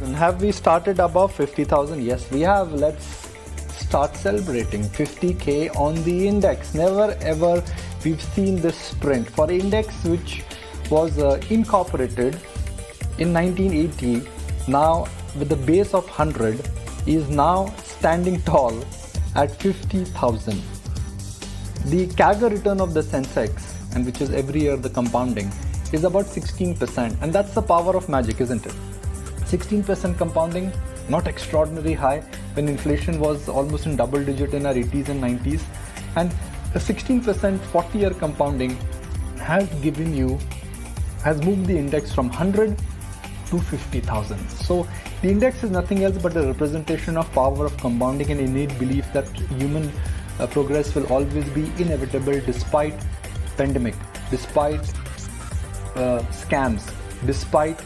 And have we started above 50,000? Yes, we have. Let's start celebrating 50K on the index. Never ever we've seen this sprint. For index which was incorporated in 1980, now with the base of 100, is now standing tall at 50,000. The CAGR return of the Sensex, and which is every year the compounding, is about 16%, and that's the power of magic, isn't it? 16% compounding, not extraordinary high when inflation was almost in double digit in our 80s and 90s, and a 16% 40-year compounding has moved the index from 100 to 50,000. So the index is nothing else but a representation of power of compounding and innate belief that human progress will always be inevitable despite pandemic, despite scams, despite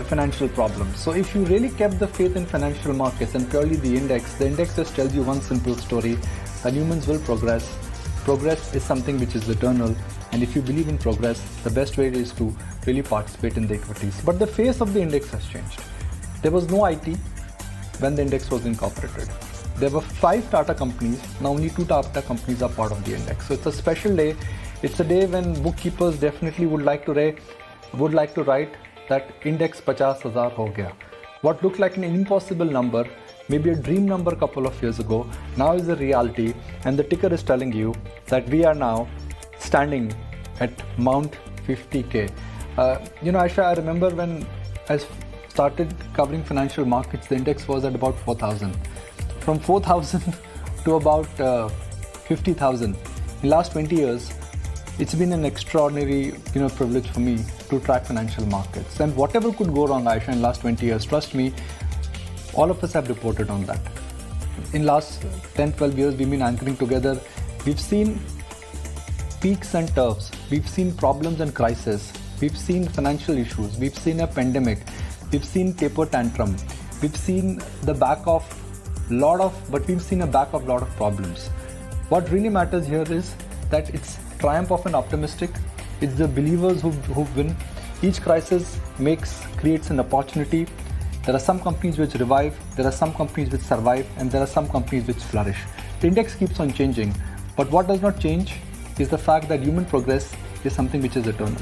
financial problems. So if you really kept the faith in financial markets and purely the index just tells you one simple story, that humans will progress. Progress is something which is eternal, and if you believe in progress, the best way is to really participate in the equities. But the face of the index has changed. There was no IT when the index was incorporated. There were 5 Tata companies, now only 2 Tata companies are part of the index. So it's a special day. It's a day when bookkeepers definitely would like to write that index 50,000 ho gaya. What looked like an impossible number, maybe a dream number a couple of years ago, now is a reality, and the ticker is telling you that we are now standing at Mount 50K. Aisha, I remember when I started covering financial markets, the index was at about 4,000. From 4,000 to about 50,000. In the last 20 years, it's been an extraordinary privilege for me to track financial markets. And whatever could go wrong, Aisha, in the last 20 years, trust me, all of us have reported on that. In last 10, 12 years, we've been anchoring together. We've seen peaks and troughs. We've seen problems and crises. We've seen financial issues. We've seen a pandemic. We've seen taper tantrum. We've seen the back of a lot of problems. What really matters here is that it's triumph of an optimistic. It's the believers who win. Each crisis creates an opportunity. There are some companies which revive, there are some companies which survive, and there are some companies which flourish. The index keeps on changing, but what does not change is the fact that human progress is something which is eternal.